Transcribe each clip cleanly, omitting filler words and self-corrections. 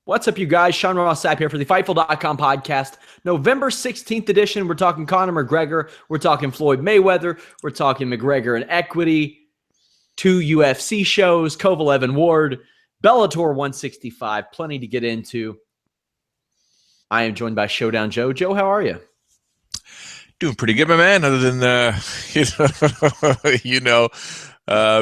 What's up, you guys? Sean Ross Sapp here for the Fightful.com podcast. November 16th edition. We're talking Conor McGregor. We're talking Floyd Mayweather. We're talking McGregor and equity. 2 UFC shows, Kovalev and Ward, Bellator 165. Plenty to get into. I am joined by Showdown Joe. Joe, how are you? Doing pretty good, my man, other than,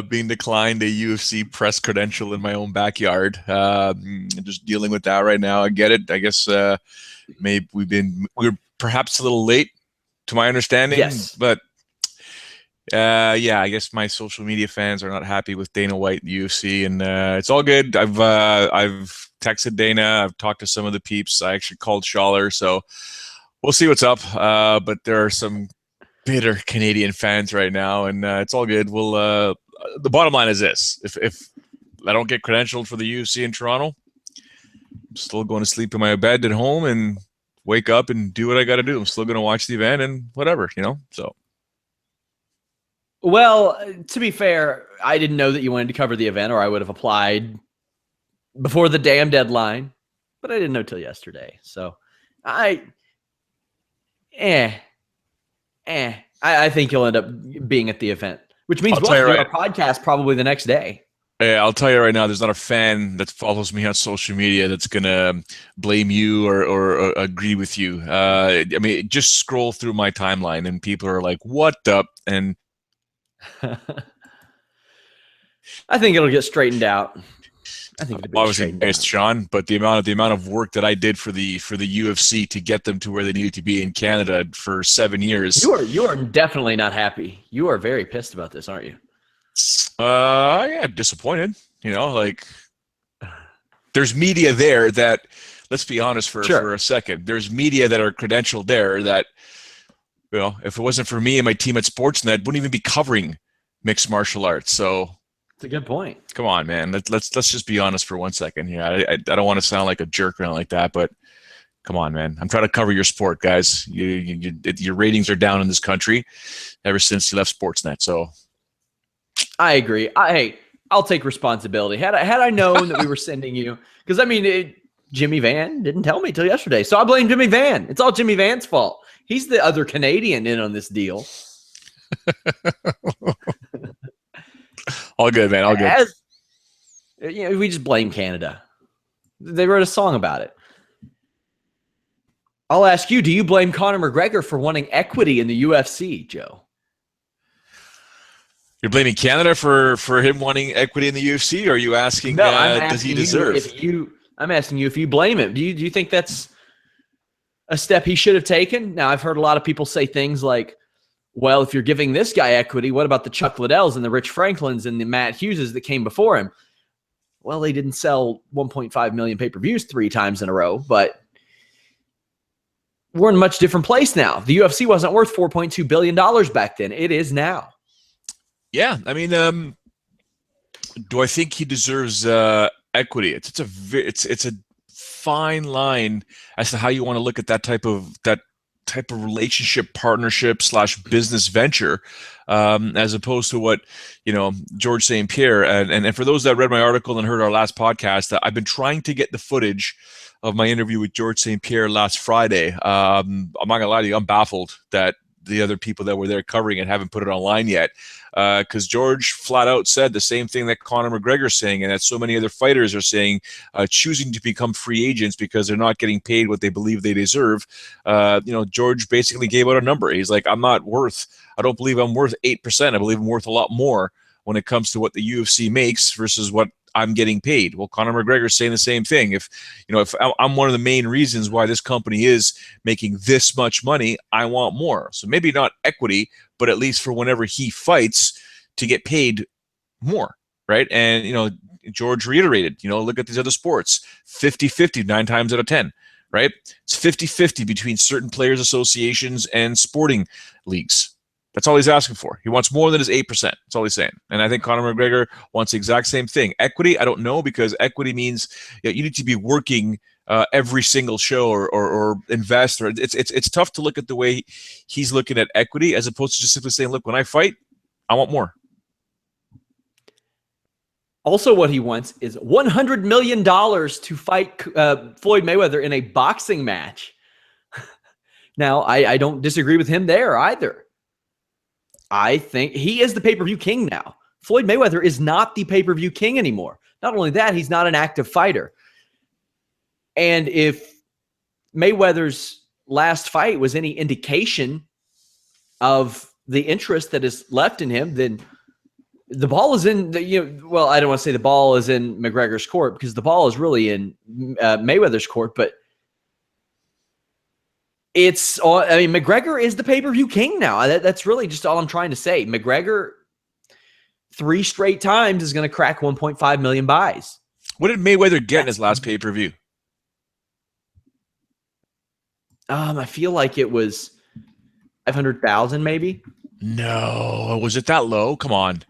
being declined a UFC press credential in my own backyard. Just dealing with that right now. I get it. I guess maybe we're perhaps a little late to my understanding. Yes. But I guess my social media fans are not happy with Dana White, the UFC, and it's all good. I've texted Dana. I've talked to some of the peeps. I actually called Schaller, so we'll see what's up. But there are some bitter Canadian fans right now, and it's all good. We'll the bottom line is this: if I don't get credentialed for the UFC in Toronto, I'm still going to sleep in my bed at home and wake up and do what I got to do. I'm still going to watch the event and whatever, so. Well, to be fair, I didn't know that you wanted to cover the event, or I would have applied before the damn deadline, but I didn't know till yesterday. So I think you'll end up being at the event, which means we'll do our podcast probably the next day. Yeah, I'll tell you right now, there's not a fan that follows me on social media that's going to blame you or agree with you. I mean, just scroll through my timeline and people are like, what up? And I think it'll get straightened out. I think it'll be obviously biased, Sean, but the amount of work that I did for the UFC to get them to where they needed to be in Canada for 7 years. You are definitely not happy. You are very pissed about this, aren't you? Yeah, disappointed. There's media there that, let's be honest for a second. There's media that are credentialed there that, if it wasn't for me and my team at Sportsnet, wouldn't even be covering mixed martial arts. So it's a good point. Come on, man. Let's just be honest for 1 second here. I don't want to sound like a jerk or anything like that, but come on, man. I'm trying to cover your sport, guys. Your ratings are down in this country ever since you left Sportsnet. So I agree. I'll take responsibility. Had I known that we were sending you, because Jimmy Van didn't tell me till yesterday, so I blame Jimmy Van. It's all Jimmy Van's fault. He's the other Canadian in on this deal. All good, man. All good. We just blame Canada. They wrote a song about it. I'll ask you, do you blame Conor McGregor for wanting equity in the UFC, Joe? You're blaming Canada for him wanting equity in the UFC, or are you asking, does he deserve? I'm asking you if you blame him. Do you think that's a step he should have taken? Now, I've heard a lot of people say things like, well, if you're giving this guy equity, what about the Chuck Liddells and the Rich Franklins and the Matt Hugheses that came before him? Well, they didn't sell 1.5 million pay-per-views 3 times in a row, but we're in a much different place now. The UFC wasn't worth $4.2 billion back then. It is now. Yeah, I mean, do I think he deserves equity? It's a fine line as to how you want to look at that type of relationship, partnership / business venture, as opposed to what George St. Pierre and for those that read my article and heard our last podcast, I've been trying to get the footage of my interview with George St. Pierre last Friday. I'm not gonna lie to you, I'm baffled that the other people that were there covering it haven't put it online yet, because George flat out said the same thing that Conor McGregor is saying, and that so many other fighters are saying, choosing to become free agents because they're not getting paid what they believe they deserve. George basically gave out a number. He's like, I don't believe I'm worth 8%. I believe I'm worth a lot more when it comes to what the UFC makes versus what I'm getting paid. Well, Conor McGregor is saying the same thing. If I'm one of the main reasons why this company is making this much money, I want more. So maybe not equity, but at least for whenever he fights to get paid more, right? And, George reiterated, look at these other sports, 50-50, 9 times out of 10, right? It's 50-50 between certain players associations and sporting leagues. That's all he's asking for. He wants more than his 8%. That's all he's saying. And I think Conor McGregor wants the exact same thing. Equity, I don't know, because equity means you need to be working every single show or invest. Or it's tough to look at the way he's looking at equity as opposed to just simply saying, look, when I fight, I want more. Also, what he wants is $100 million to fight Floyd Mayweather in a boxing match. Now, I don't disagree with him there either. I think he is the pay-per-view king now. Floyd Mayweather is not the pay-per-view king anymore. Not only that, he's not an active fighter. And if Mayweather's last fight was any indication of the interest that is left in him, then the ball is in the, well, I don't want to say the ball is in McGregor's court, because the ball is really in Mayweather's court, but it's all, I mean, McGregor is the pay-per-view king now. That's really just all I'm trying to say. McGregor 3 straight times is going to crack 1.5 million buys. What did Mayweather get in his last pay-per-view? I feel like it was 500,000 maybe. No, was it that low? Come on.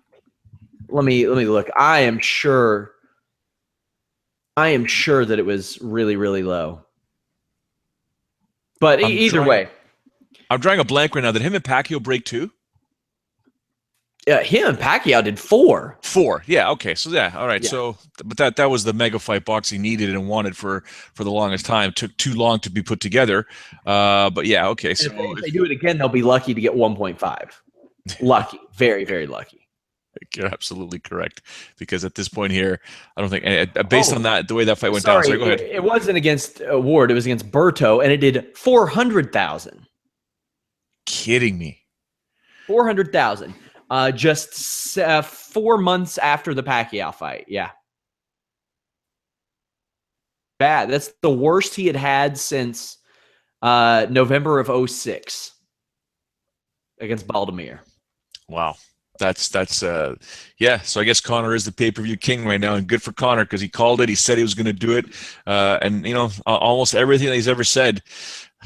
Let me look. I am sure that it was really, really low. But either way. I'm drawing a blank right now. Did him and Pacquiao break 2? Him and Pacquiao did 4. 4. Yeah. Okay. So yeah. All right. Yeah. So, but that was the mega fight boxing needed and wanted for the longest time. It took too long to be put together. But yeah. Okay. So if they do it again, they'll be lucky to get 1.5. Lucky. Very, very lucky. You're absolutely correct, because at this point here, I don't think, based on that, the way that fight went down. Sorry, Go ahead. It wasn't against Ward. It was against Berto, and it did 400,000. Kidding me? 400,000. Just 4 months after the Pacquiao fight. Yeah. Bad. That's the worst he had since November of 2006 against Baldomir. Wow. That's yeah. So I guess Conor is the pay-per-view king right now, and good for Conor, because he called it. He said he was going to do it, and you know, almost everything that he's ever said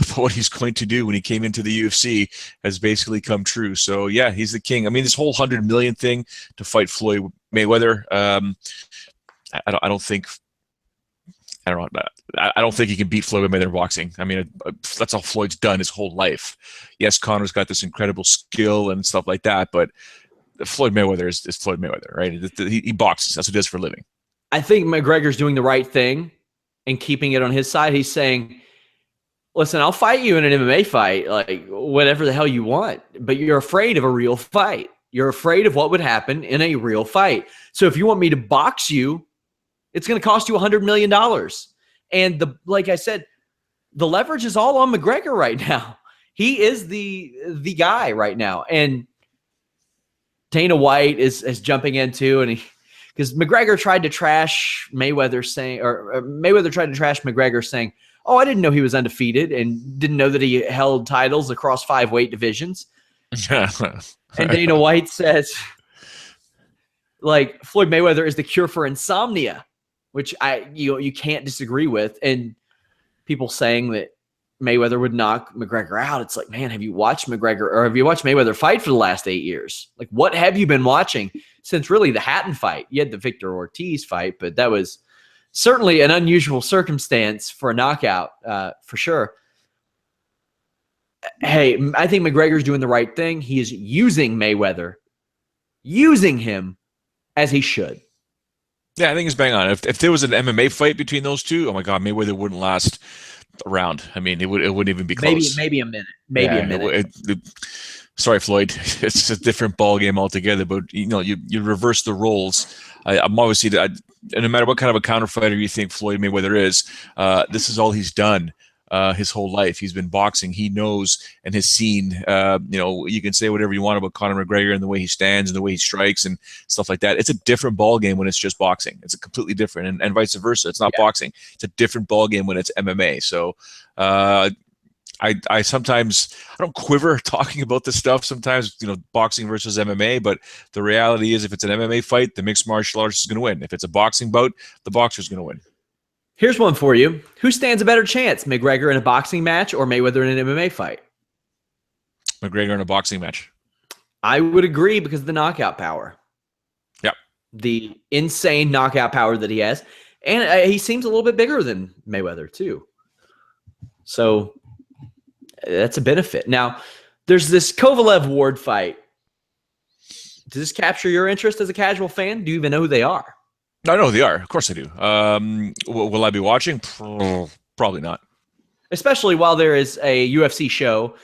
about what he's going to do when he came into the UFC has basically come true. So yeah, he's the king. I mean, this whole 100 million thing to fight Floyd Mayweather, I don't think he can beat Floyd Mayweather in boxing. I mean, that's all Floyd's done his whole life. Yes, Conor's got this incredible skill and stuff like that, but Floyd Mayweather is Floyd Mayweather, right? He boxes. That's what he does for a living. I think McGregor's doing the right thing and keeping it on his side. He's saying, listen, I'll fight you in an MMA fight, like whatever the hell you want, but you're afraid of a real fight. You're afraid of what would happen in a real fight. So if you want me to box you, it's going to cost you $100 million. And like I said, the leverage is all on McGregor right now. He is the guy right now. And Dana White is jumping into, and because McGregor tried to trash Mayweather, saying, or Mayweather tried to trash McGregor, saying, "Oh, I didn't know he was undefeated and didn't know that he held titles across 5 weight divisions." And Dana White says, like, Floyd Mayweather is the cure for insomnia, which you can't disagree with. And people saying that Mayweather would knock McGregor out. It's like, man, have you watched McGregor, or have you watched Mayweather fight for the last 8 years? Like, what have you been watching since really the Hatton fight? You had the Victor Ortiz fight, but that was certainly an unusual circumstance for a knockout, for sure. Hey, I think McGregor's doing the right thing. He is using Mayweather, using him as he should. Yeah, I think it's bang on. If there was an MMA fight between those two, oh my God, Mayweather wouldn't last a round. I mean, it wouldn't even be close. Maybe a minute. Maybe a minute. Sorry, Floyd. It's a different ball game altogether. But you know, you reverse the roles. I'm obviously, no matter what kind of a counter fighter you think Floyd Mayweather is, this is all he's done his whole life. He's been boxing. He knows and has seen. You know, you can say whatever you want about Conor McGregor and the way he stands and the way he strikes and stuff like that. It's a different ball game when it's just boxing. It's a completely different, and vice versa. It's not boxing. It's a different ball game when it's MMA. So I sometimes, I don't quiver talking about this stuff. Sometimes, you know, boxing versus MMA, but the reality is, if it's an MMA fight, the mixed martial artist is going to win. If it's a boxing bout, the boxer is going to win. Here's one for you. Who stands a better chance, McGregor in a boxing match or Mayweather in an MMA fight? McGregor in a boxing match. I would agree, because of the knockout power. Yep. The insane knockout power that he has. And he seems a little bit bigger than Mayweather too. So that's a benefit. Now, there's this Kovalev Ward fight. Does this capture your interest as a casual fan? Do you even know who they are? I know they are. Of course I do. Will I be watching? Probably not. Especially while there is a UFC show,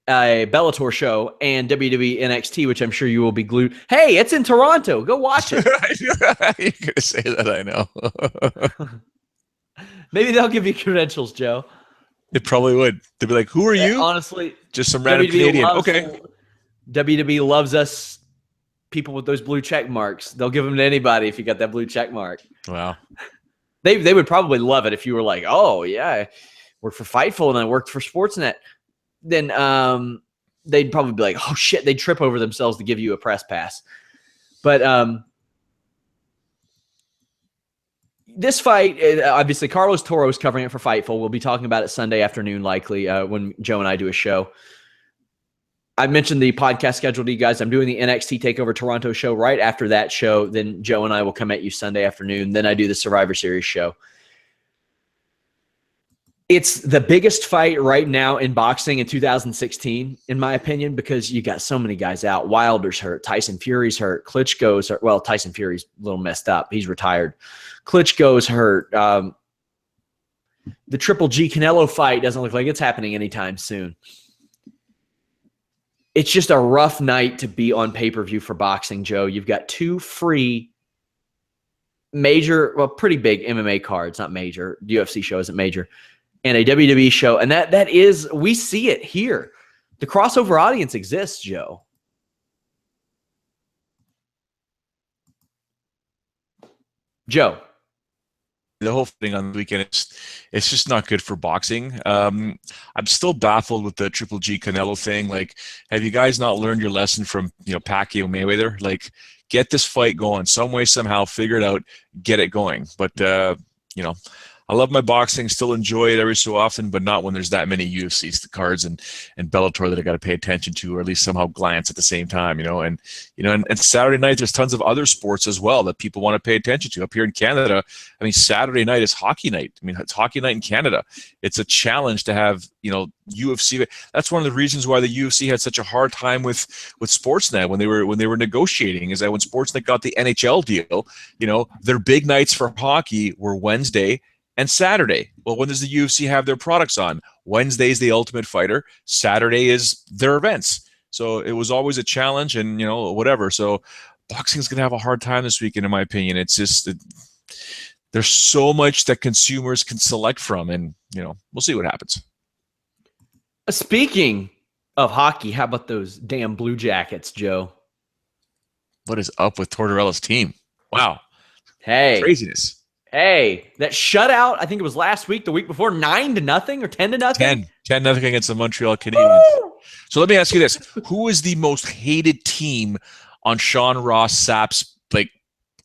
a Bellator show, and WWE NXT, which I'm sure you will be glued. Hey, it's in Toronto. Go watch it. You're going to say that, I know. Maybe they'll give you credentials, Joe. It probably would. They'd be like, who are you? Honestly, just some random Canadian. Okay. WWE loves us, people with those blue check marks. They'll give them to anybody if you got that blue check mark. Wow. They would probably love it if you were like, oh, yeah, I worked for Fightful and I worked for Sportsnet. Then they'd probably be like, oh, shit, they'd trip over themselves to give you a press pass. But this fight, obviously, Carlos Toro is covering it for Fightful. We'll be talking about it Sunday afternoon, likely, when Joe and I do a show. I mentioned the podcast schedule to you guys. I'm doing the NXT TakeOver Toronto show right after that show. Then Joe and I will come at you Sunday afternoon. Then I do the Survivor Series show. It's the biggest fight right now in boxing in 2016, in my opinion, because you got so many guys out. Wilder's hurt. Tyson Fury's hurt. Klitschko's hurt. Well, Tyson Fury's a little messed up. He's retired. Klitschko's hurt. The Triple G Canelo fight doesn't look like it's happening anytime soon. It's just a rough night to be on pay-per-view for boxing, Joe. You've got two free major, well, pretty big MMA cards, not major. The UFC show isn't major. And a WWE show. And that is, we see it here. The crossover audience exists, Joe. Joe. The whole thing on the weekend, it's just not good for boxing. I'm still baffled with the Triple G Canelo thing. Like, have you guys not learned your lesson from, Pacquiao Mayweather? Like, get this fight going some way, somehow, figure it out, get it going. But, I love my boxing, still enjoy it every so often, but not when there's that many UFC cards and Bellator that I got to pay attention to, or at least somehow glance at the same time, and Saturday night, there's tons of other sports as well that people want to pay attention to. Up here in Canada, I mean, Saturday night is hockey night. I mean, it's hockey night in Canada. It's a challenge to have, UFC. That's one of the reasons why the UFC had such a hard time with Sportsnet when they were negotiating, is that when Sportsnet got the NHL deal, their big nights for hockey were Wednesday and Saturday. Well, when does the UFC have their products on? Wednesday is the Ultimate Fighter. Saturday is their events. So it was always a challenge, and whatever. So boxing's going to have a hard time this weekend, in my opinion. It's just there's so much that consumers can select from, and we'll see what happens. Speaking of hockey, how about those damn Blue Jackets, Joe? What is up with Tortorella's team? Wow. Hey. Craziness. Hey, that shutout, I think it was last week, the week before, 9-0 or 10-0? 10-0 against the Montreal Canadiens. Woo! So let me ask you this. Who is the most hated team on Sean Ross Sapp's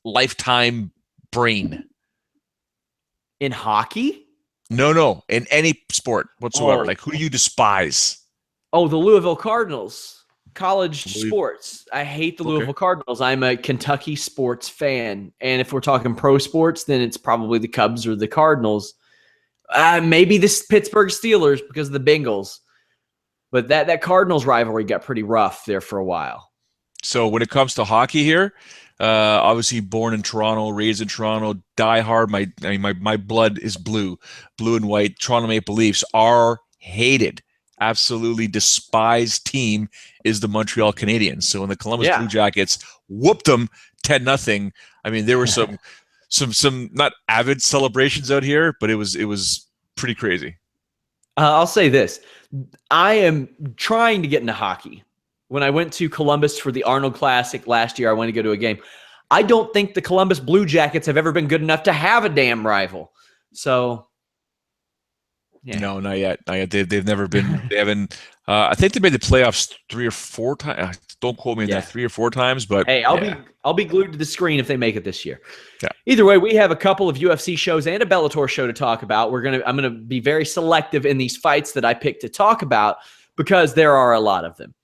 lifetime brain? In hockey? No. In any sport whatsoever. Who do you despise? Oh, the Louisville Cardinals. College sports. I hate the Louisville Cardinals. I'm a Kentucky sports fan. And if we're talking pro sports, then it's probably the Cubs or the Cardinals. Maybe the Pittsburgh Steelers because of the Bengals. But that Cardinals rivalry got pretty rough there for a while. So when it comes to hockey here, obviously born in Toronto, raised in Toronto, die hard. My blood is blue and white. Toronto Maple Leafs are hated. Absolutely despised team is the Montreal Canadiens. So when the Columbus Blue Jackets whooped them 10-0, I mean, there were some not avid celebrations out here, but it was pretty crazy. I'll say this. I am trying to get into hockey. When I went to Columbus for the Arnold Classic last year, I went to go to a game. I don't think the Columbus Blue Jackets have ever been good enough to have a damn rival. So... yeah. No, not yet. They've never been. They haven't. I think they made the playoffs 3 or 4 times. Don't quote me on that. 3 or 4 times, but hey, I'll be glued to the screen if they make it this year. Yeah. Either way, we have a couple of UFC shows and a Bellator show to talk about. I'm gonna be very selective in these fights that I pick to talk about because there are a lot of them.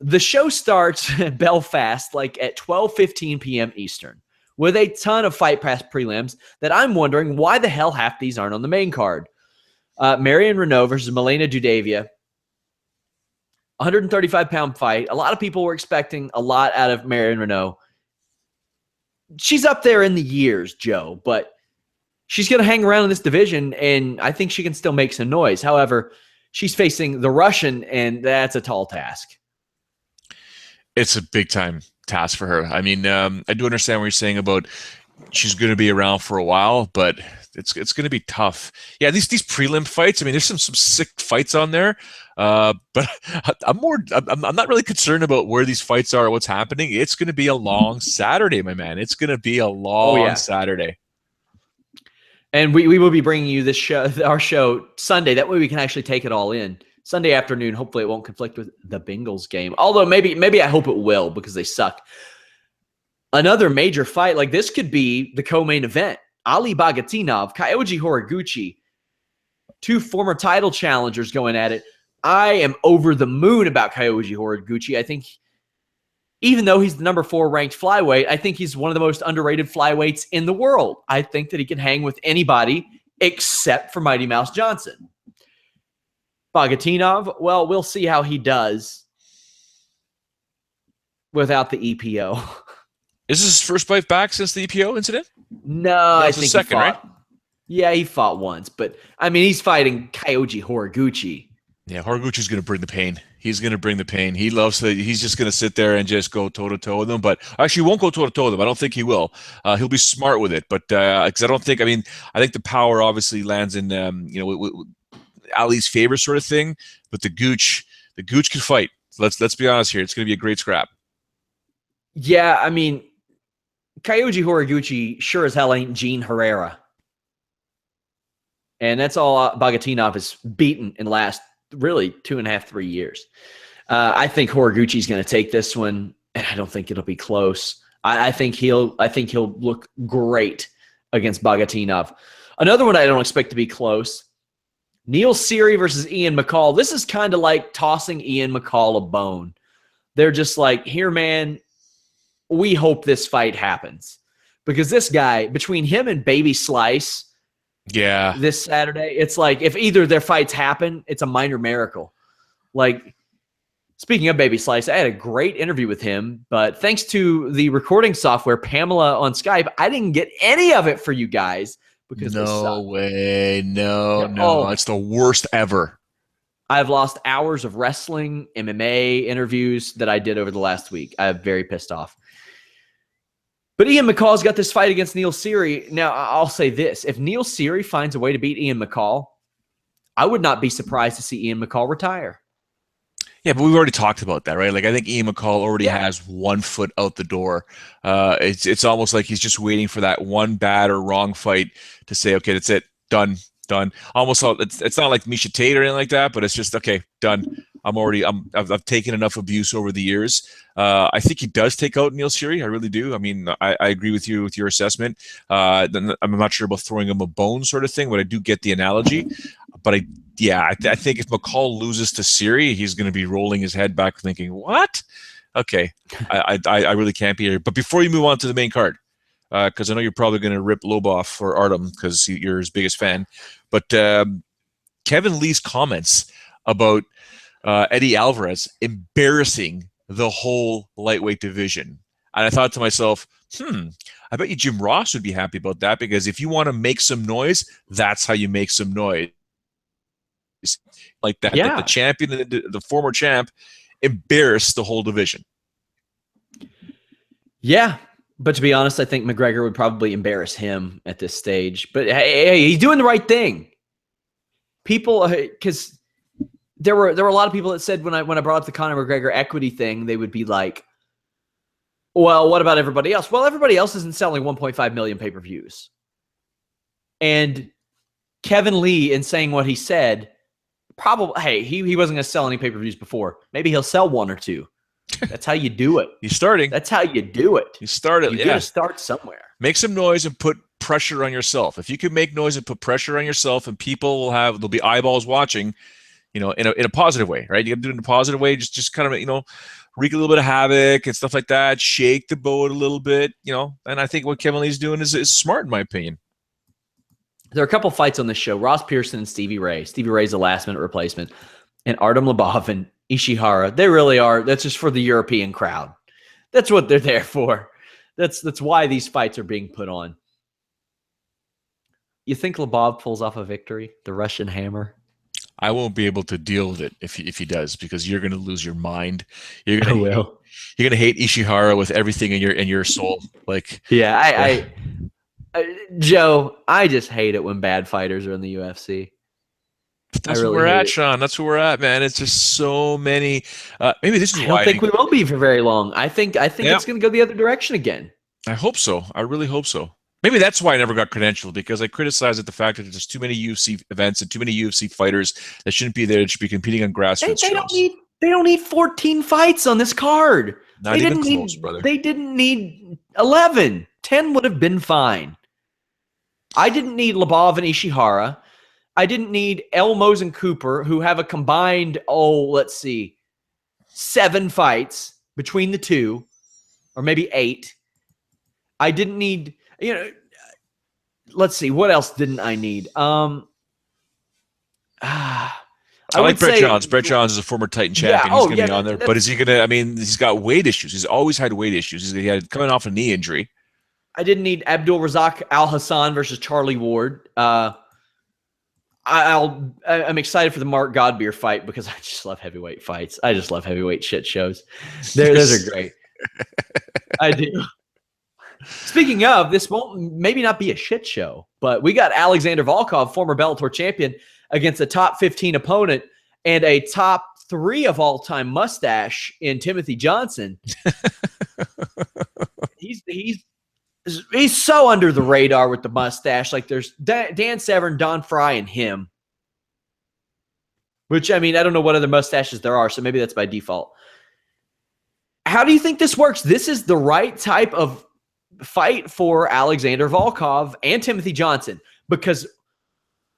The show starts at Belfast at 12:15 p.m. Eastern, with a ton of Fight Pass prelims that I'm wondering why the hell half these aren't on the main card. Marion Renault versus Milena Dudavia. 135-pound fight. A lot of people were expecting a lot out of Marion Renault. she's up there in the years, Joe, but she's going to hang around in this division, and I think she can still make some noise. However, she's facing the Russian, and that's a tall task. It's a big time task for her. I mean, I do understand what you're saying about she's going to be around for a while, but it's going to be tough. Yeah, these prelim fights. I mean, there's some sick fights on there, but I'm not really concerned about where these fights are or what's happening. It's going to be a long Saturday, my man. It's going to be a long Saturday. And we will be bringing you our show Sunday. That way we can actually take it all in. Sunday afternoon. Hopefully it won't conflict with the Bengals game. Although maybe I hope it will, because they suck. Another major fight, like this could be the co-main event. Ali Bagatinov, Kyoji Horiguchi, two former title challengers going at it. I am over the moon about Kyoji Horiguchi. I think even though he's the number 4 ranked flyweight, I think he's one of the most underrated flyweights in the world. I think that he can hang with anybody except for Mighty Mouse Johnson. Bagatinov, well, we'll see how he does without the EPO. Is this his first fight back since the EPO incident? No, I think second, right? Yeah, he fought once, but I mean, he's fighting Kyoji Horiguchi. Yeah, Horiguchi's going to bring the pain. He's going to bring the pain. He loves to. He's just going to sit there and just go toe to toe with them. But actually, he won't go toe to toe with them. I don't think he will. He'll be smart with it. But because I don't think. I mean, I think the power obviously lands in with Ali's favor sort of thing. But the Gooch can fight. Let's be honest here. It's going to be a great scrap. Yeah, I mean, Kyoji Horiguchi sure as hell ain't Gene Herrera. And that's all Bagatinov has beaten in the last really 2.5, 3 years. I think Horiguchi's going to take this one, and I don't think it'll be close. I think he'll look great against Bagatinov. Another one I don't expect to be close. Neil Seery versus Ian McCall. This is kind of like tossing Ian McCall a bone. They're just like, here, man, we hope this fight happens. Because this guy, between him and Baby Slice, this Saturday, it's like if either of their fights happen, it's a minor miracle. Like, speaking of Baby Slice, I had a great interview with him, but thanks to the recording software, Pamela on Skype, I didn't get any of it for you guys because no way. No, it's the worst ever. I've lost hours of wrestling, MMA interviews that I did over the last week. I'm very pissed off. But Ian McCall's got this fight against Neil Seery. Now, I'll say this. If Neil Seery finds a way to beat Ian McCall, I would not be surprised to see Ian McCall retire. Yeah, but we've already talked about that, right? Like, I think Ian McCall already has one foot out the door. It's almost like he's just waiting for that one bad or wrong fight to say, okay, that's it. Done. Almost, it's not like Misha Tate or anything like that, but it's just, okay, done. I've taken enough abuse over the years. I think he does take out Neil Seery. I really do. I mean, I agree with you with your assessment. I'm not sure about throwing him a bone sort of thing, but I do get the analogy. But I think if McCall loses to Seery, he's going to be rolling his head back thinking, what? Okay, I really can't be here. But before you move on to the main card, because I know you're probably going to rip Lobov for Artem because you're his biggest fan. But Kevin Lee's comments about Eddie Alvarez embarrassing the whole lightweight division. And I thought to myself, I bet you Jim Ross would be happy about that, because if you want to make some noise, that's how you make some noise. Like that, that the champion, the former champ, embarrassed the whole division. Yeah. But to be honest, I think McGregor would probably embarrass him at this stage. But hey, he's doing the right thing. People, because there were a lot of people that said when I brought up the Conor McGregor equity thing, they would be like, well, what about everybody else? Well, everybody else isn't selling 1.5 million pay-per-views. And Kevin Lee, in saying what he said, probably, hey, he wasn't going to sell any pay-per-views before. Maybe he'll sell 1 or 2. That's how you do it. He's starting. That's how you do it. You started. You got to start somewhere. Make some noise and put pressure on yourself. If you can make noise and put pressure on yourself, and people there'll be eyeballs watching, in a positive way, right? You got to do it in a positive way. Just kind of, wreak a little bit of havoc and stuff like that. Shake the boat a little bit, And I think what Kevin Lee's doing is smart, in my opinion. There are a couple fights on this show. Ross Pearson and Stevie Ray. Stevie Ray's a last-minute replacement. And Artem Lobov and Ishihara. They really are. That's just for the European crowd. That's what they're there for. That's why these fights are being put on. You think Lobov pulls off a victory? The Russian Hammer? I won't be able to deal with it if he does, because you're going to lose your mind. You're I going to will. you're going to hate Ishihara with everything in your soul. Like, Yeah, Joe, I just hate it when bad fighters are in the UFC. that's where really we're hate at, it. Sean. That's where we're at, man. It's just so many. Maybe this is I why don't think we will be for very long. I think Yeah. it's going to go the other direction again. I hope so. I really hope so. Maybe that's why I never got credentialed, because I criticized the fact that there's too many UFC events and too many UFC fighters that shouldn't be there. That should be competing on grassroots shows. They don't need 14 fights on this card. Not even close, brother. They didn't need 11. 10 would have been fine. I didn't need Lobov and Ishihara. I didn't need Elmos and Cooper, who have a combined, 7 fights between the two, or maybe 8. I didn't need, let's see, what else didn't I need? I like Brett Johns. Brett Johns is a former Titan champion. He's going to be on there. But is he going to, he's got weight issues. He's always had weight issues. He had coming off a knee injury. I didn't need Abdul Razak Al Hassan versus Charlie Ward. I'm excited for the Mark Godbeer fight because I just love heavyweight fights. I just love heavyweight shit shows. Those are great. I do. Speaking of, this won't maybe not be a shit show, but we got Alexander Volkov, former Bellator champion, against a top 15 opponent and a top 3 of all time mustache in Timothy Johnson. He's so under the radar with the mustache. Like there's Dan Severn, Don Fry, and him. Which, I don't know what other mustaches there are, so maybe that's by default. How do you think this works? This is the right type of fight for Alexander Volkov and Timothy Johnson, because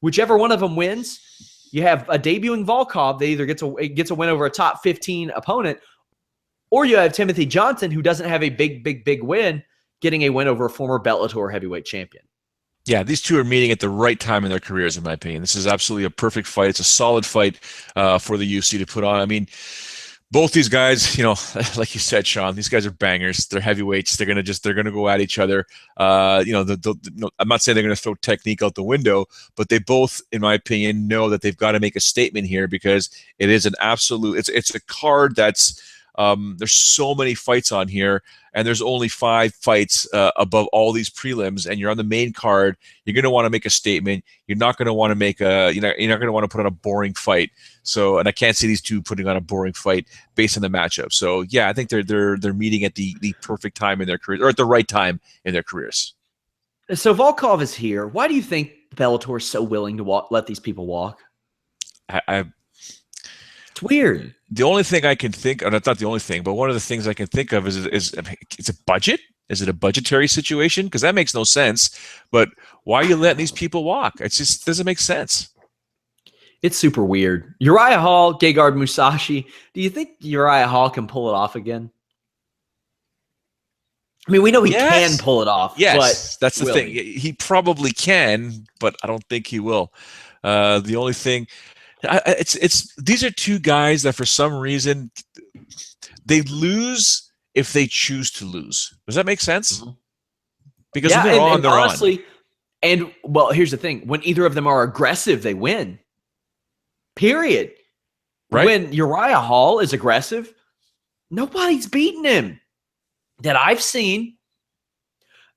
whichever one of them wins, you have a debuting Volkov that either gets a win over a top 15 opponent, or you have Timothy Johnson, who doesn't have a big win, getting a win over a former Bellator heavyweight champion. Yeah, these two are meeting at the right time in their careers, in my opinion. This is absolutely a perfect fight. It's a solid fight for the UFC to put on. Both these guys, like you said, Sean, these guys are bangers. They're heavyweights. They're gonna go at each other. I'm not saying they're gonna throw technique out the window, but they both, in my opinion, know that they've got to make a statement here, because it is an absolute. It's a card that's. There's so many fights on here, and there's only 5 fights above all these prelims, and you're on the main card. You're going to want to make a statement. You're not going to want to make you're not going to want to put on a boring fight. So, and I can't see these two putting on a boring fight based on the matchup. So, yeah, I think they're meeting at the perfect time in their careers, or at the right time in their careers. So Volkov is here. Why do you think Bellator is so willing to let these people walk? It's weird. The only thing I can think of, not the only thing, but one of the things I can think of is it's a budget? Is it a budgetary situation? Because that makes no sense. But why are you letting these people walk? It just doesn't make sense. It's super weird. Uriah Hall, Gegard Musashi. Do you think Uriah Hall can pull it off again? We know he can pull it off. Yes, but that's the thing. He probably can, but I don't think he will. The only thing... these are two guys that for some reason they lose if they choose to lose. Does that make sense? Mm-hmm. Because when they're on, they're honestly, on. And well, here's the thing: when either of them are aggressive, they win. Period. Right? When Uriah Hall is aggressive, nobody's beating him that I've seen.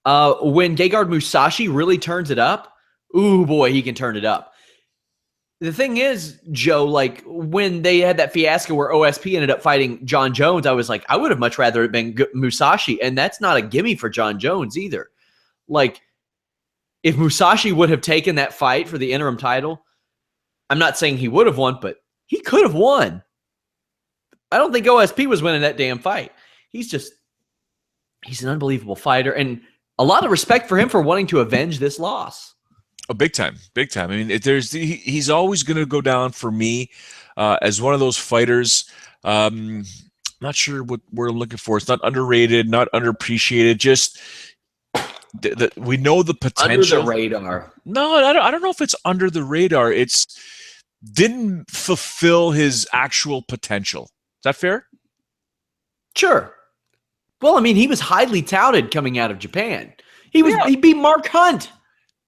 When Gegard Musashi really turns it up, ooh boy, he can turn it up. The thing is, Joe, like when they had that fiasco where OSP ended up fighting John Jones, I was like, I would have much rather it been Musashi, and that's not a gimme for John Jones either. Like, if Musashi would have taken that fight for the interim title, I'm not saying he would have won, but he could have won. I don't think OSP was winning that damn fight. He's an unbelievable fighter, and a lot of respect for him for wanting to avenge this loss. Oh, big time. He's always going to go down for me as one of those fighters. Not sure what we're looking for. It's not underrated, not underappreciated. Just we know the potential. Under the radar. No, I don't know if it's under the radar. It's didn't fulfill his actual potential. Is that fair? Sure. Well, I mean, he was highly touted coming out of Japan. He beat Mark Hunt.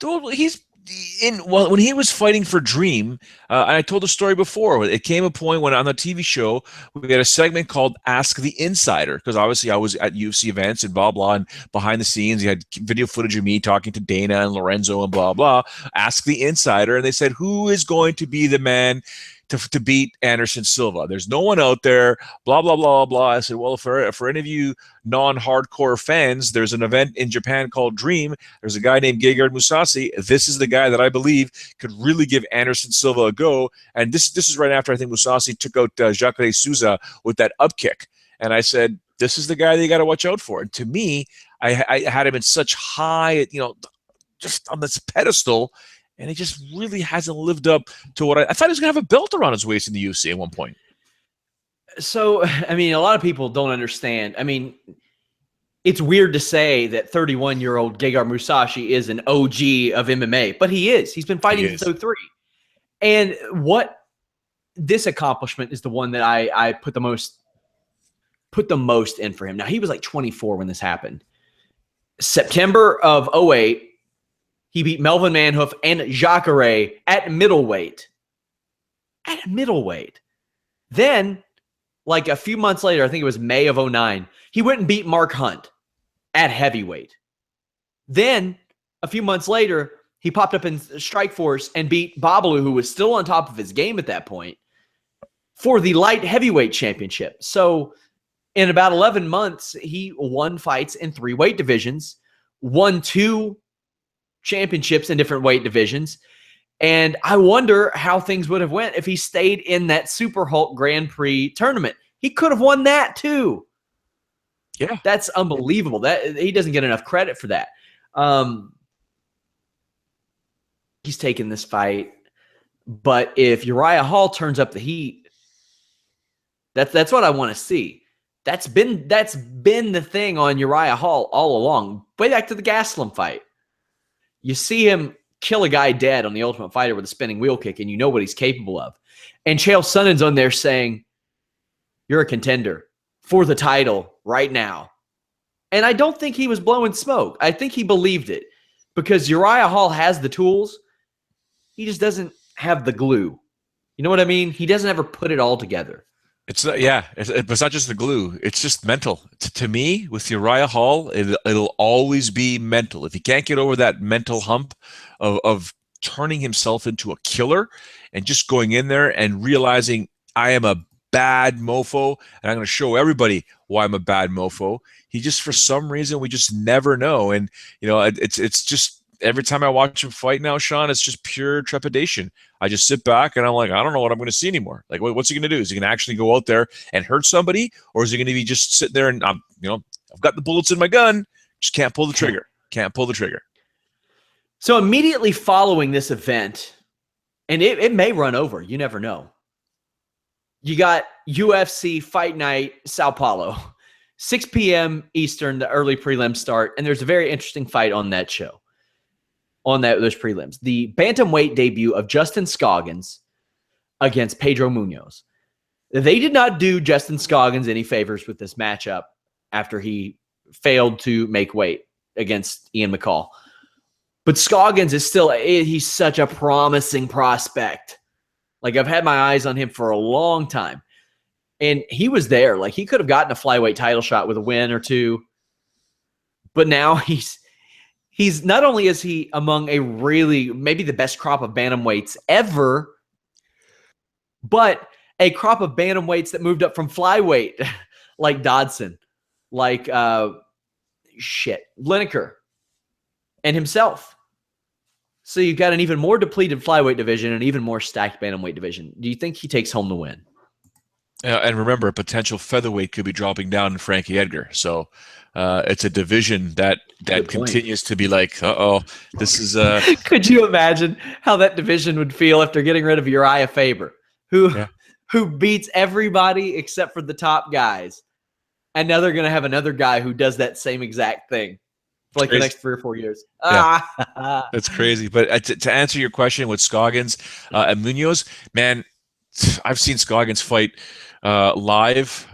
When he was fighting for Dream, I told the story before. It came a point when on the TV show we had a segment called "Ask the Insider" because obviously I was at UFC events and blah blah, and behind the scenes you had video footage of me talking to Dana and Lorenzo and blah blah. Ask the Insider, and they said, "Who is going to be the man to beat Anderson Silva? There's no one out there." Blah blah blah blah. I said, "Well, for any of you non-hardcore fans, there's an event in Japan called Dream. There's a guy named Gegard Mousasi. This is the guy that I believe could really give Anderson Silva a go." And this is right after I think Mousasi took out Jacare Souza with that up kick. And I said, this is the guy that you got to watch out for. And to me, I had him in such high, just on this pedestal, and he just really hasn't lived up to what I thought he was going to have a belt around his waist in the UFC at one point. So, I mean, a lot of people don't understand. I mean, it's weird to say that 31-year-old Gegard Mousasi is an OG of MMA, but he is. He's been fighting since 2003. And this accomplishment is the one that I put the most in for him. Now, he was like 24 when this happened. September of 2008, he beat Melvin Manhoef and Jacare at middleweight. At middleweight. Then, like a few months later, I think it was May of 2009, he went and beat Mark Hunt at heavyweight. Then, a few months later, he popped up in Strikeforce and beat Babalu, who was still on top of his game at that point, for the light heavyweight championship. So, in about 11 months, he won fights in 3 weight divisions, won 2 championships in different weight divisions. And I wonder how things would have went if he stayed in that Super Hulk Grand Prix tournament. He could have won that too. Yeah. That's unbelievable. That he doesn't get enough credit for that. He's taken this fight. But if Uriah Hall turns up the heat, that's what I want to see. That's been the thing on Uriah Hall all along. Way back to the Gastelum fight. You see him kill a guy dead on the Ultimate Fighter with a spinning wheel kick, and you know what he's capable of. And Chael Sonnen's on there saying, you're a contender for the title right now. And I don't think he was blowing smoke. I think he believed it because Uriah Hall has the tools. He just doesn't have the glue. You know what I mean? He doesn't ever put it all together. It's not just the glue. It's just mental. To me, with Uriah Hall, it'll always be mental. If he can't get over that mental hump of turning himself into a killer and just going in there and realizing I am a bad mofo and I'm going to show everybody why I'm a bad mofo. He just, for some reason, we just never know. And, it's just every time I watch him fight now, Sean, it's just pure trepidation. I just sit back and I'm like, I don't know what I'm going to see anymore. Like, what's he going to do? Is he going to actually go out there and hurt somebody? Or is he going to be just sitting there and, I've got the bullets in my gun, just can't pull the trigger. Can't pull the trigger. So immediately following this event, and it may run over, you never know. You got UFC Fight Night Sao Paulo, 6 p.m. Eastern, the early prelims start, and there's a very interesting fight on that show. On those prelims, the bantamweight debut of Justin Scoggins against Pedro Munoz. They did not do Justin Scoggins any favors with this matchup after he failed to make weight against Ian McCall. But Scoggins is he's such a promising prospect. Like, I've had my eyes on him for a long time. And he was there. Like, he could have gotten a flyweight title shot with a win or two. But now he's not only is he among maybe the best crop of bantamweights ever, but a crop of bantamweights that moved up from flyweight, like Dodson, like Lineker, and himself. So you've got an even more depleted flyweight division and an even more stacked bantamweight division. Do you think he takes home the win? And remember, a potential featherweight could be dropping down in Frankie Edgar. So it's a division that continues to be like, this is. Could you imagine how that division would feel after getting rid of Uriah Faber, who beats everybody except for the top guys, and now they're going to have another guy who does that same exact thing for like the next 3 or 4 years. Yeah. That's crazy. But to answer your question with Scoggins and Munoz, man, I've seen Scoggins fight live,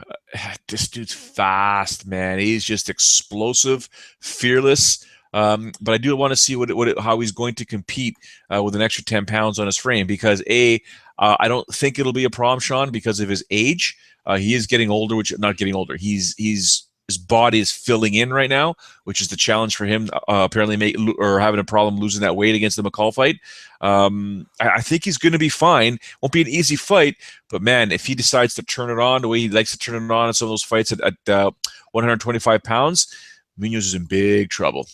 This dude's fast, man. He's just explosive, fearless. But I do want to see how he's going to compete with an extra 10 pounds on his frame, because I don't think it'll be a problem, Sean, because of his age. He is getting older, which not getting older. His body is filling in right now, which is the challenge for him. Apparently, having a problem losing that weight against the McCall fight. I think he's going to be fine. Won't be an easy fight, but man, if he decides to turn it on the way he likes to turn it on in some of those fights at 125 pounds, Munoz is in big trouble.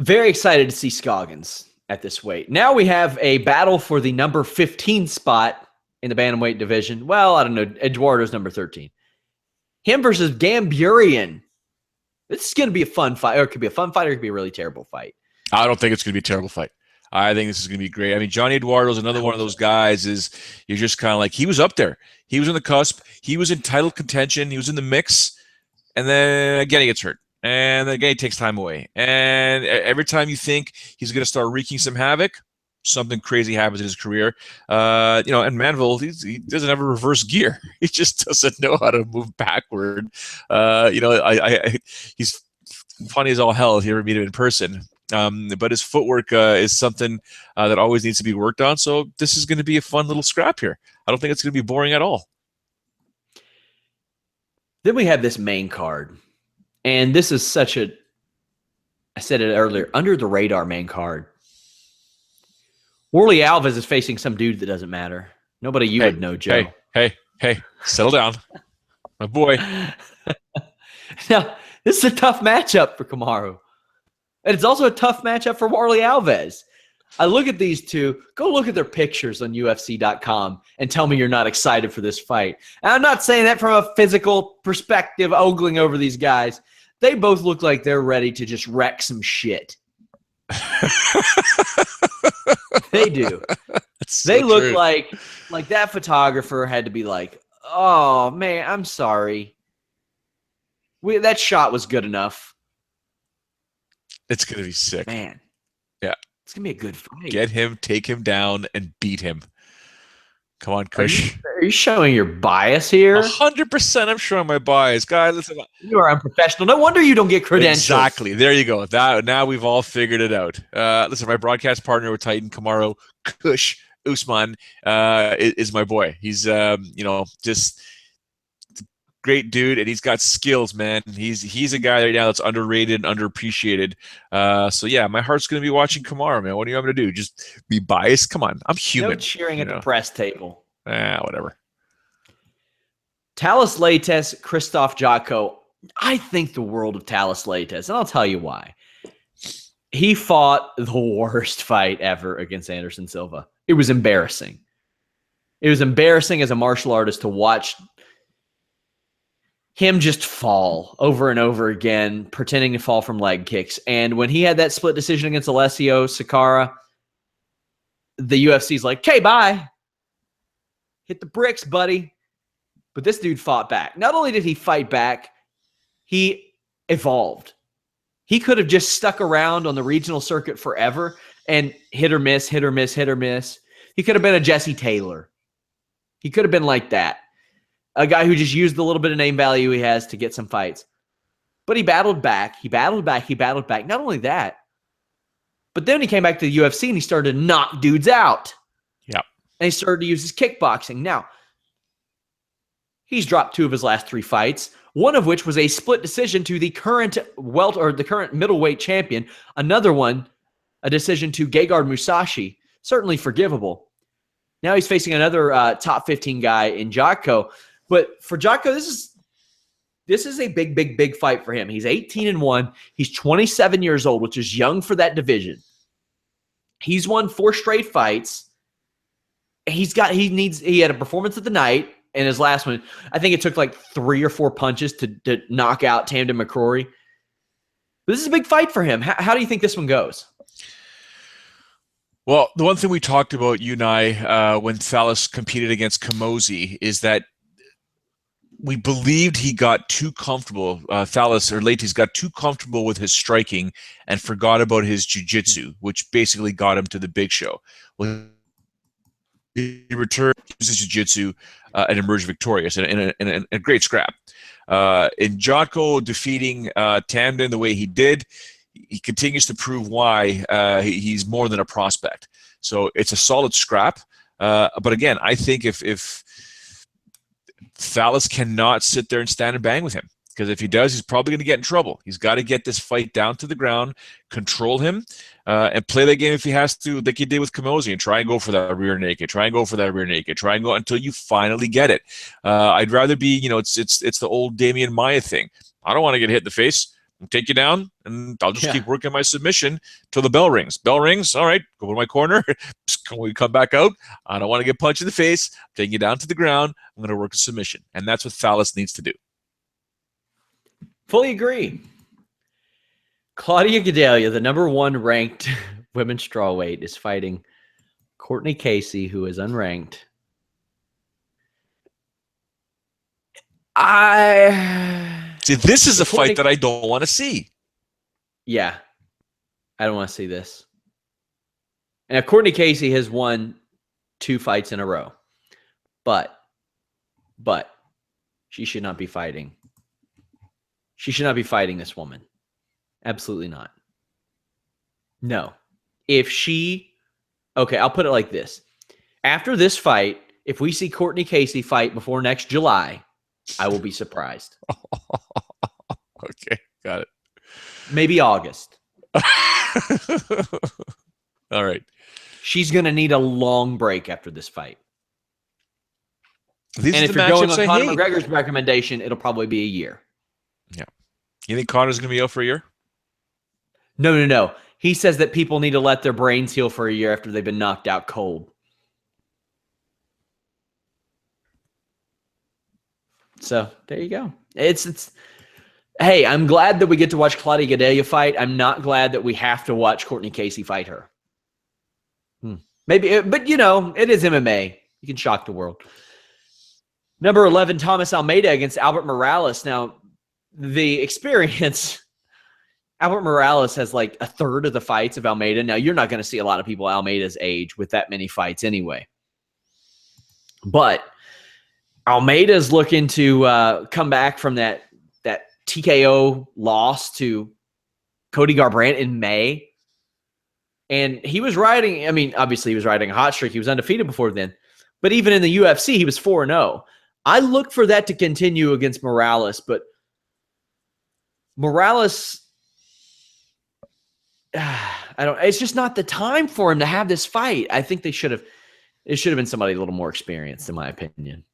Very excited to see Scoggins at this weight. Now we have a battle for the number 15 spot in the bantamweight division. Well, I don't know. Eduardo's number 13. Him versus Gamburian. This is going to be a fun fight. Or it could be a fun fight, or it could be a really terrible fight. I don't think it's going to be a terrible fight. I think this is going to be great. I mean, Johnny Eduardo's another one of those guys. You're just kind of like, he was up there. He was on the cusp. He was in title contention. He was in the mix. And then again, he gets hurt. And then again, he takes time away. And every time you think he's going to start wreaking some havoc, something crazy happens in his career. And Manville, he doesn't have a reverse gear. He just doesn't know how to move backward. He's funny as all hell if you ever meet him in person. But his footwork is something that always needs to be worked on. So this is going to be a fun little scrap here. I don't think it's going to be boring at all. Then we have this main card. And this is I said it earlier, under the radar main card. Warlley Alves is facing some dude that doesn't matter. Nobody you would know, Joe. Hey, settle down. My boy. Now, this is a tough matchup for Kamaru. And it's also a tough matchup for Warlley Alves. I look at these two. Go look at their pictures on UFC.com and tell me you're not excited for this fight. And I'm not saying that from a physical perspective, ogling over these guys. They both look like they're ready to just wreck some shit. They do. They look like that photographer had to be like, oh, man, I'm sorry. That shot was good enough. It's going to be sick. Man. Yeah. It's going to be a good fight. Get him, take him down, and beat him. Come on, Kush. Are you showing your bias here? 100% I'm showing my bias. Guy, listen. You are unprofessional. No wonder you don't get credentials. Exactly. There you go. Now we've all figured it out. Listen, my broadcast partner with Titan, Kamaru Kush Usman, is my boy. He's, just a great dude, and he's got skills, man. He's a guy right now that's underrated and underappreciated. So, yeah, my heart's going to be watching Kamaru, man. What do you want me to do? Just be biased? Come on. I'm human. No cheering at the press table. Whatever. Thales Leites, Christoph Jotko. I think the world of Thales Leites, and I'll tell you why. He fought the worst fight ever against Anderson Silva. It was embarrassing. It was embarrassing as a martial artist to watch him just fall over and over again, pretending to fall from leg kicks. And when he had that split decision against Alessio Sakara, the UFC's like, okay, bye. Hit the bricks, buddy. But this dude fought back. Not only did he fight back, he evolved. He could have just stuck around on the regional circuit forever and hit or miss, hit or miss, hit or miss. He could have been a Jesse Taylor. He could have been like that. A guy who just used the little bit of name value he has to get some fights. But he battled back. He battled back. He battled back. Not only that, but then he came back to the UFC and he started to knock dudes out. Yep. And he started to use his kickboxing. Now, he's dropped 2 of his last 3 fights, one of which was a split decision to the current middleweight champion. Another one, a decision to Gegard Musashi. Certainly forgivable. Now he's facing another top 15 guy in Jotko. But for Jotko, this is a big fight for him. He's 18-1. He's 27 years old, which is young for that division. He's won 4 straight fights. He had a performance of the night in his last one. I think it took like 3 or 4 punches to knock out Tamden McCrory. But this is a big fight for him. How do you think this one goes? Well, the one thing we talked about, you and I, when Thales competed against Kamosi, is that we believed he got too comfortable. Thales or Leites got too comfortable with his striking and forgot about his jiu-jitsu, which basically got him to the big show. Well, he returned, uses jiu-jitsu, and emerged victorious in a great scrap. In Jocko defeating Tamden the way he did, he continues to prove why he's more than a prospect. So it's a solid scrap. But again, I think if Thales cannot sit there and stand and bang with him, because if he does, he's probably going to get in trouble. He's got to get this fight down to the ground, control him, and play that game if he has to, like he did with Kamosi, and try and go for that rear naked, try and go until you finally get it. I'd rather be, it's the old Damian Maia thing. I don't want to get hit in the face. I'll take you down, and I'll just keep working my submission till the bell rings. Bell rings, all right, go to my corner. When we come back out, I don't want to get punched in the face. I'm taking you down to the ground. I'm going to work a submission, and that's what Thales needs to do. Fully agree. Claudia Gadelha, the number 1 ranked women's strawweight, is fighting Courtney Casey, who is unranked. See, this is a fight that I don't want to see. Yeah. I don't want to see this. And Courtney Casey has won 2 fights in a row. But she should not be fighting. She should not be fighting this woman. Absolutely not. No. Okay, I'll put it like this. After this fight, if we see Courtney Casey fight before next July, I will be surprised. Okay, got it. Maybe August. All right. She's going to need a long break after this fight. And if you're going on Conor McGregor's recommendation, it'll probably be a year. Yeah. You think Conor's going to be out for a year? No. He says that people need to let their brains heal for a year after they've been knocked out cold. So there you go. Hey, I'm glad that we get to watch Claudia Gadelha fight. I'm not glad that we have to watch Courtney Casey fight her. Maybe, but it is MMA. You can shock the world. Number 11, Thomas Almeida against Albert Morales. Now, the experience, Albert Morales has like a third of the fights of Almeida. Now, you're not going to see a lot of people Almeida's age with that many fights anyway. But Almeida's looking to come back from that TKO loss to Cody Garbrandt in May. And he was riding, obviously he was riding a hot streak. He was undefeated before then. But even in the UFC, he was 4-0. I look for that to continue against Morales, but Morales, it's just not the time for him to have this fight. I think it should have been somebody a little more experienced, in my opinion.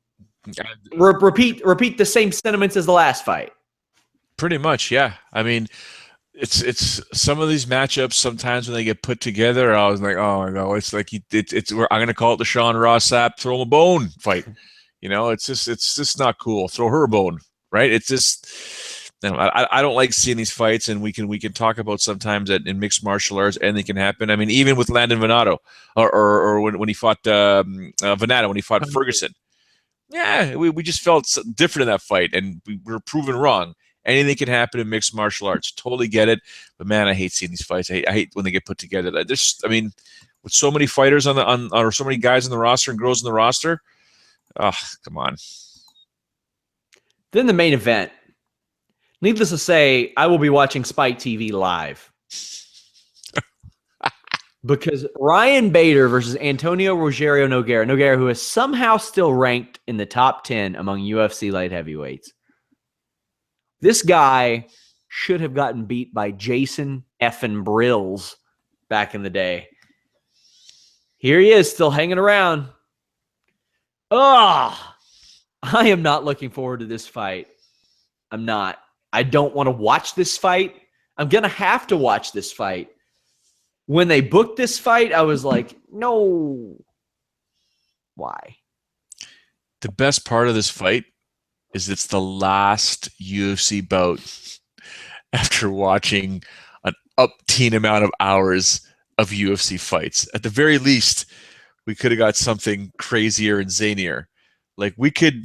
Repeat the same sentiments as the last fight. Pretty much, yeah. It's some of these matchups. Sometimes when they get put together, I was like, oh my god, it's like I'm gonna call it the Sean Ross Sapp throw him a bone fight. It's just not cool. Throw her a bone, right? It's just, I don't like seeing these fights, and we can talk about sometimes that in mixed martial arts anything can happen. Even with Landon Venato, or when he fought Venata, when he fought Ferguson. Yeah, we just felt different in that fight, and we were proven wrong. Anything can happen in mixed martial arts. Totally get it. But man, I hate seeing these fights. I hate when they get put together. With so many fighters or so many guys on the roster and girls on the roster, come on. Then the main event. Needless to say, I will be watching Spike TV live. Because Ryan Bader versus Antonio Rogerio Nogueira, who is somehow still ranked in the top 10 among UFC light heavyweights. This guy should have gotten beat by Jason effing Brills back in the day. Here he is, still hanging around. I am not looking forward to this fight. I'm not. I don't want to watch this fight. I'm going to have to watch this fight. When they booked this fight, I was like, no. Why? The best part of this fight is it's the last UFC bout after watching an up-teen amount of hours of UFC fights. At the very least, we could have got something crazier and zanier. Like we could,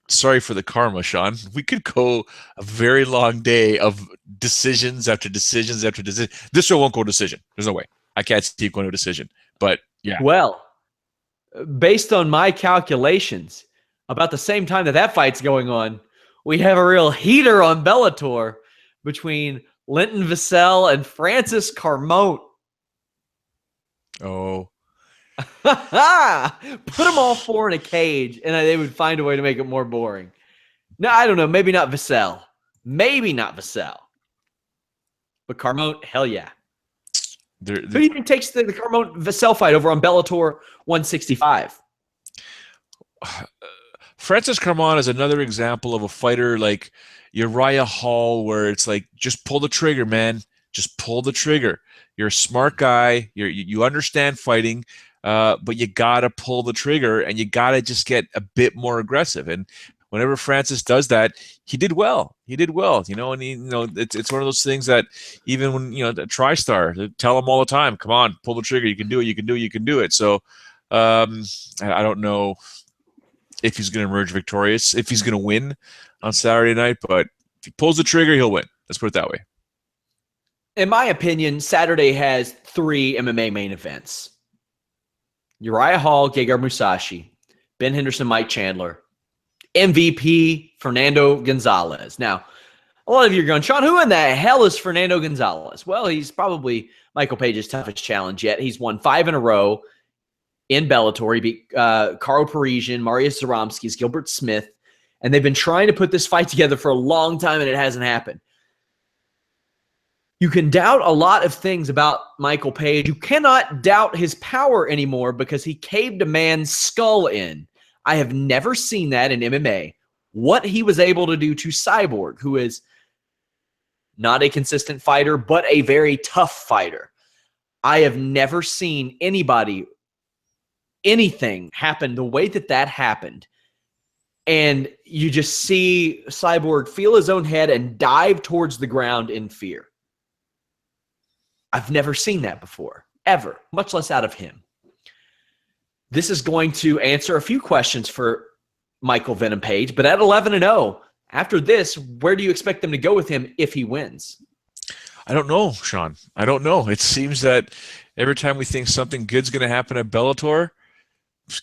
sorry for the karma, Sean. We could go a very long day of decisions after decisions after decision. This one won't go decision. There's no way. I can't see it going to a decision. But yeah. Well, based on my calculations, about the same time that fight's going on, we have a real heater on Bellator between Linton Vassell and Francis Carmont. Oh. Put them all four in a cage, and they would find a way to make it more boring. No, I don't know. Maybe not Vassell. But Carmont, hell yeah. Who do you think takes the Carmont Vassell fight over on Bellator 165? Francis Carmont is another example of a fighter like Uriah Hall, where it's like, just pull the trigger, man. Just pull the trigger. You're a smart guy. You understand fighting, but you gotta pull the trigger, and you gotta just get a bit more aggressive. And whenever Francis does that, he did well. And it's one of those things that even when the TriStar, they tell him all the time, "Come on, pull the trigger. You can do it. You can do it. You can do it." So I don't know if he's going to emerge victorious, if he's going to win on Saturday night, but if he pulls the trigger, he'll win. Let's put it that way. In my opinion, Saturday has 3 MMA main events: Uriah Hall, Gegard Mousasi, Ben Henderson, Mike Chandler, MVP Fernando Gonzalez. Now, a lot of you are going, Sean, who in the hell is Fernando Gonzalez? Well, he's probably Michael Page's toughest challenge yet. He's won 5 in a row in Bellator. He beat Karo Parisian, Mariusz Zaromskis, Gilbert Smith, and they've been trying to put this fight together for a long time, and it hasn't happened. You can doubt a lot of things about Michael Page. You cannot doubt his power anymore because he caved a man's skull in. I have never seen that in MMA. What he was able to do to Cyborg, who is not a consistent fighter, but a very tough fighter. I have never seen anything happen the way that happened. And you just see Cyborg feel his own head and dive towards the ground in fear. I've never seen that before, ever, much less out of him. This is going to answer a few questions for Michael Venom Page, but at 11-0, after this, where do you expect them to go with him if he wins? I don't know, Sean. I don't know. It seems that every time we think something good's going to happen at Bellator,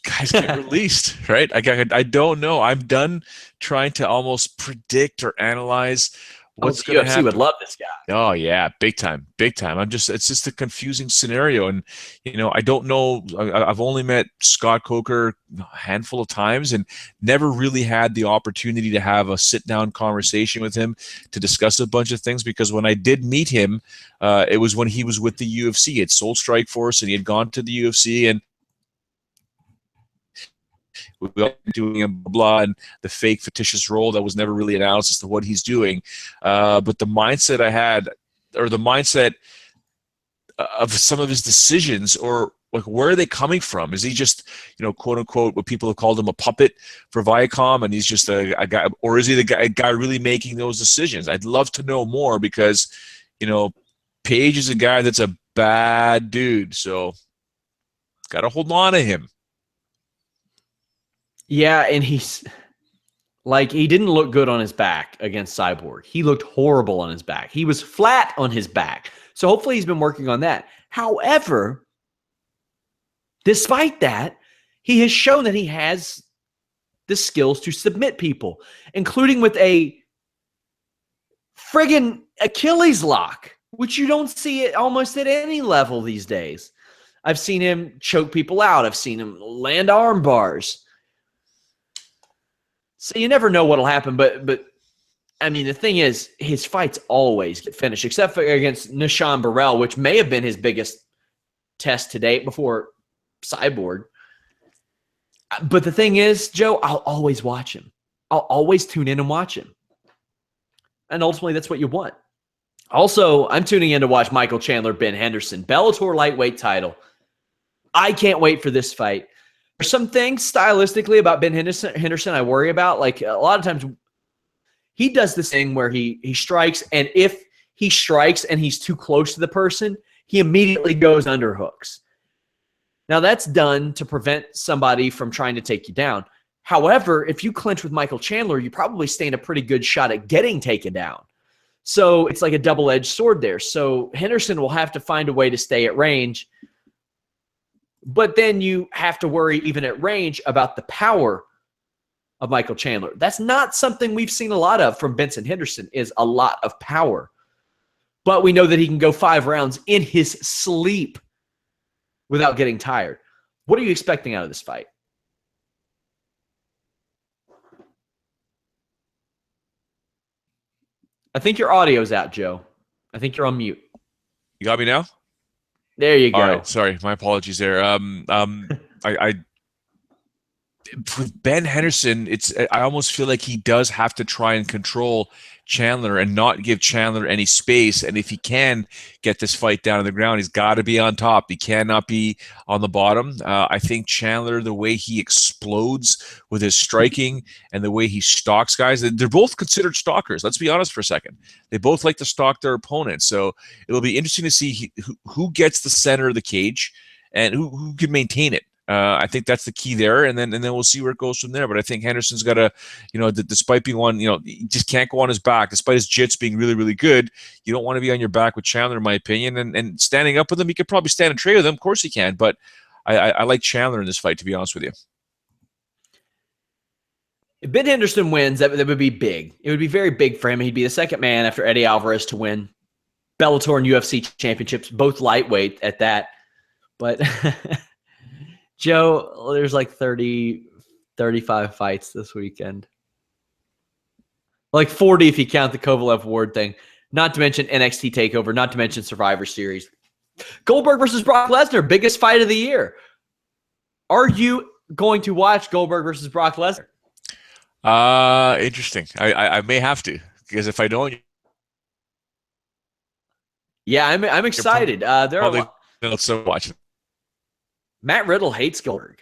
guys get released, right? I don't know. I'm done trying to almost predict or analyze what's going to happen. UFC would love this guy. Oh yeah, big time. It's just a confusing scenario, and I don't know. I've only met Scott Coker a handful of times, and never really had the opportunity to have a sit-down conversation with him to discuss a bunch of things. Because when I did meet him, it was when he was with the UFC. He had sold Strikeforce, and he had gone to the UFC, and we were doing a blah and the fake fictitious role that was never really announced as to what he's doing. But the mindset I had, or the mindset of some of his decisions, or like, where are they coming from? Is he just, quote unquote, what people have called him, a puppet for Viacom, and he's just a guy, or is he a guy really making those decisions? I'd love to know more, because, Page is a guy that's a bad dude, so got to hold on to him. Yeah, and he didn't look good on his back against Cyborg. He looked horrible on his back. He was flat on his back. So hopefully he's been working on that. However, despite that, he has shown that he has the skills to submit people, including with a friggin' Achilles lock, which you don't see it almost at any level these days. I've seen him choke people out. I've seen him land arm bars. So you never know what'll happen, but I mean, the thing is, his fights always get finished, except for against Nishan Burrell, which may have been his biggest test to date before Cyborg. But the thing is, Joe, I'll always watch him. I'll always tune in and watch him. And ultimately, that's what you want. Also, I'm tuning in to watch Michael Chandler, Ben Henderson, Bellator lightweight title. I can't wait for this fight. There's some things stylistically about Ben Henderson I worry about. Like, a lot of times he does this thing where he strikes, and if he strikes and he's too close to the person, he immediately goes under hooks. Now, that's done to prevent somebody from trying to take you down. However, if you clinch with Michael Chandler, you probably stand a pretty good shot at getting taken down. So it's like a double-edged sword there. So Henderson will have to find a way to stay at range. But then you have to worry, even at range, about the power of Michael Chandler. That's not something we've seen a lot of from Benson Henderson, is a lot of power. But we know that he can go 5 rounds in his sleep without getting tired. What are you expecting out of this fight? I think your audio's out, Joe. I think you're on mute. You got me now? There you go. All right, sorry, my apologies there. I with Ben Henderson, I almost feel like he does have to try and control Chandler and not give Chandler any space. And if he can get this fight down on the ground, he's got to be on top. He cannot be on the bottom. I think Chandler, the way he explodes with his striking and the way he stalks guys, they're both considered stalkers. Let's be honest for a second. They both like to stalk their opponents. So it'll be interesting to see who gets the center of the cage and who can maintain it. I think that's the key there, and then we'll see where it goes from there. But I think Henderson's got to, despite being one, he just can't go on his back. Despite his jits being really, really good, you don't want to be on your back with Chandler, in my opinion. And standing up with him, he could probably stand and trade with him. Of course he can, but I like Chandler in this fight, to be honest with you. If Ben Henderson wins, that would be big. It would be very big for him. He'd be the second man after Eddie Alvarez to win Bellator and UFC championships, both lightweight at that. But Joe, there's like 30, 35 fights this weekend. Like 40 if you count the Kovalev Ward thing. Not to mention NXT TakeOver, not to mention Survivor Series. Goldberg versus Brock Lesnar, biggest fight of the year. Are you going to watch Goldberg versus Brock Lesnar? Interesting. I may have to, because if I don't... Yeah, I'm excited. There are so watching. Matt Riddle hates Goldberg.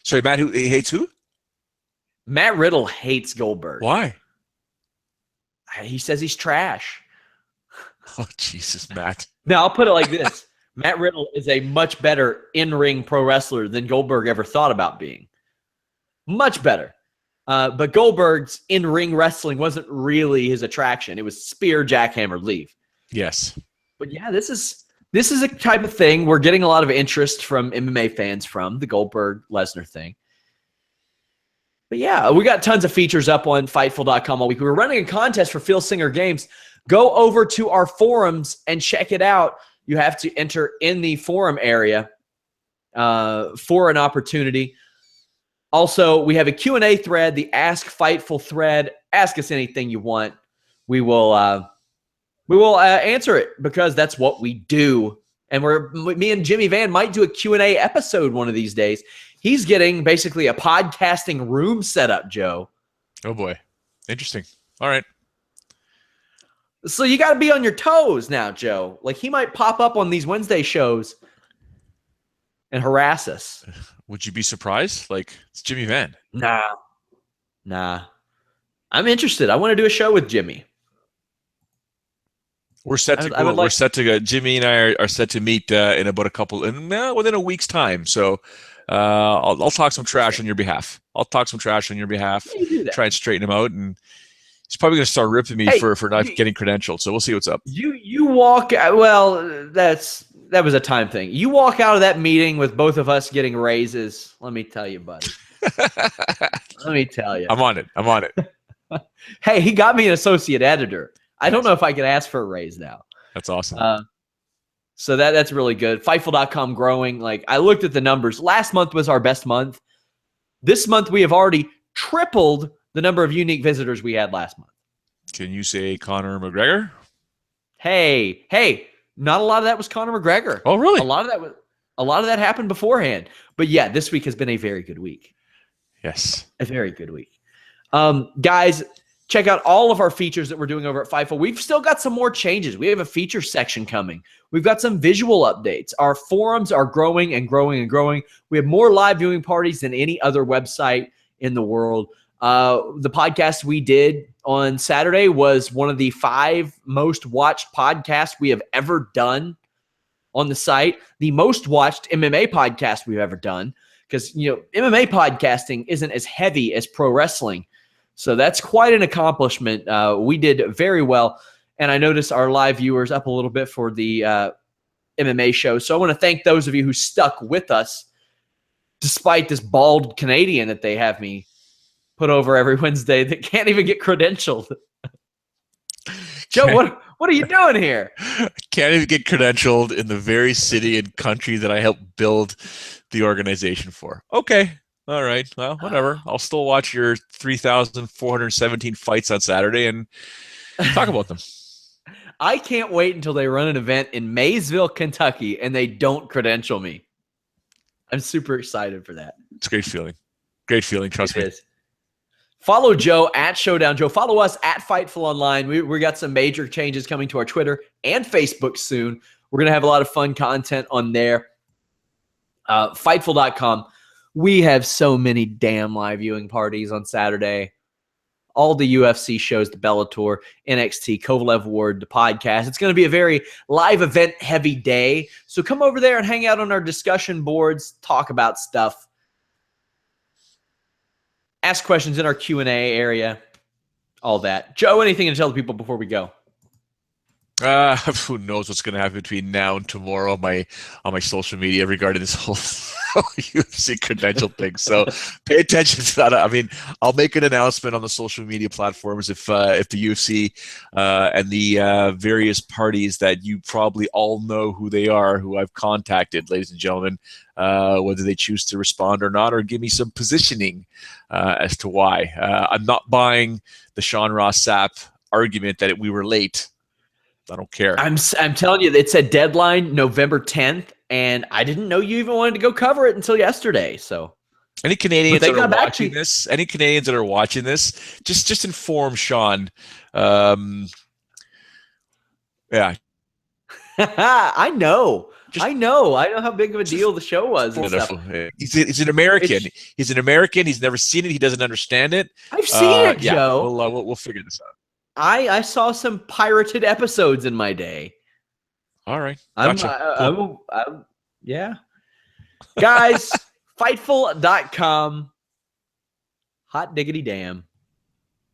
Sorry, Matt, he hates who? Matt Riddle hates Goldberg. Why? He says he's trash. Oh, Jesus, Matt. Now, I'll put it like this. Matt Riddle is a much better in-ring pro wrestler than Goldberg ever thought about being. Much better. But Goldberg's in-ring wrestling wasn't really his attraction. It was spear, jackhammer, leave. Yes. But yeah, this is a type of thing we're getting a lot of interest from MMA fans from, the Goldberg-Lesnar thing. But yeah, we got tons of features up on Fightful.com all week. We were running a contest for Phil Singer Games. Go over to our forums and check it out. You have to enter in the forum area for an opportunity. Also, we have a Q&A thread, the Ask Fightful thread. Ask us anything you want. We will answer it because that's what we do. And me and Jimmy Van might do a Q&A episode one of these days. He's getting basically a podcasting room set up, Joe. Oh, boy. Interesting. All right. So you got to be on your toes now, Joe. Like, he might pop up on these Wednesday shows and harass us. Would you be surprised? Like, it's Jimmy Van. Nah. I'm interested. I want to do a show with Jimmy. We're set to go. We're set to go. Jimmy and I are set to meet in about within a week's time. So I'll talk some trash on your behalf. Try and straighten him out, and he's probably going to start ripping me for not getting credentialed. So we'll see what's up. You walk. Well, that was a time thing. You walk out of that meeting with both of us getting raises. Let me tell you, buddy. Let me tell you. I'm on it. Hey, he got me an associate editor. I don't know if I could ask for a raise now. That's awesome. So that's really good. Fightful.com growing. Like, I looked at the numbers. Last month was our best month. This month we have already tripled the number of unique visitors we had last month. Can you say Conor McGregor? Hey, not a lot of that was Conor McGregor. Oh, really? A lot of that happened beforehand. But yeah, this week has been a very good week. Yes. A very good week. Guys, check out all of our features that we're doing over at Fightful. We've still got some more changes. We have a feature section coming. We've got some visual updates. Our forums are growing and growing and growing. We have more live viewing parties than any other website in the world. The podcast we did on Saturday was one of the 5 most watched podcasts we have ever done on the site. The most watched MMA podcast we've ever done, because MMA podcasting isn't as heavy as pro wrestling. So that's quite an accomplishment. We did very well. And I noticed our live viewers up a little bit for the MMA shows. So I want to thank those of you who stuck with us despite this bald Canadian that they have me put over every Wednesday that can't even get credentialed. Joe, what are you doing here? Can't even get credentialed in the very city and country that I helped build the organization for. Okay. All right. Well, whatever. I'll still watch your 3,417 fights on Saturday and talk about them. I can't wait until they run an event in Maysville, Kentucky, and they don't credential me. I'm super excited for that. It's a great feeling. Great feeling. Trust me. Follow Joe at Showdown Joe. Follow us at Fightful Online. We got some major changes coming to our Twitter and Facebook soon. We're going to have a lot of fun content on there. Fightful.com. We have so many damn live viewing parties on Saturday. All the UFC shows, the Bellator, NXT, Kovalev Award, the podcast. It's going to be a very live event heavy day. So come over there and hang out on our discussion boards, talk about stuff. Ask questions in our Q&A area, all that. Joe, anything to tell the people before we go? Who knows what's going to happen between now and tomorrow on my social media regarding this whole UFC credential thing. So pay attention to that. I mean, I'll make an announcement on the social media platforms if the UFC and the various parties that you probably all know who they are, who I've contacted, ladies and gentlemen, whether they choose to respond or not, or give me some positioning as to why. I'm not buying the Sean Ross Sapp argument that we were late. I don't care. I'm telling you, it's a deadline November 10th, and I didn't know you even wanted to go cover it until yesterday. So, any Canadians that are watching this, just inform Sean. Yeah, I know. I know how big of a deal the show was. He's an American. He's an American. He's never seen it. He doesn't understand it. I've seen it, Joe. Yeah, we'll figure this out. I saw some pirated episodes in my day. All right. Gotcha. Yeah. Guys, Fightful.com. Hot diggity damn.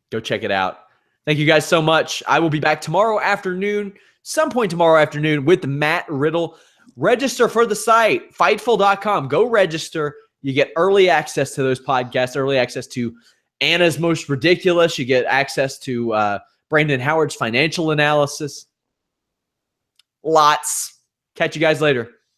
Go check it out. Thank you guys so much. I will be back tomorrow afternoon, some point tomorrow afternoon with Matt Riddle. Register for the site, Fightful.com. Go register. You get early access to those podcasts, early access to Anna's Most Ridiculous. You get access to Brandon Howard's financial analysis. Lots. Catch you guys later.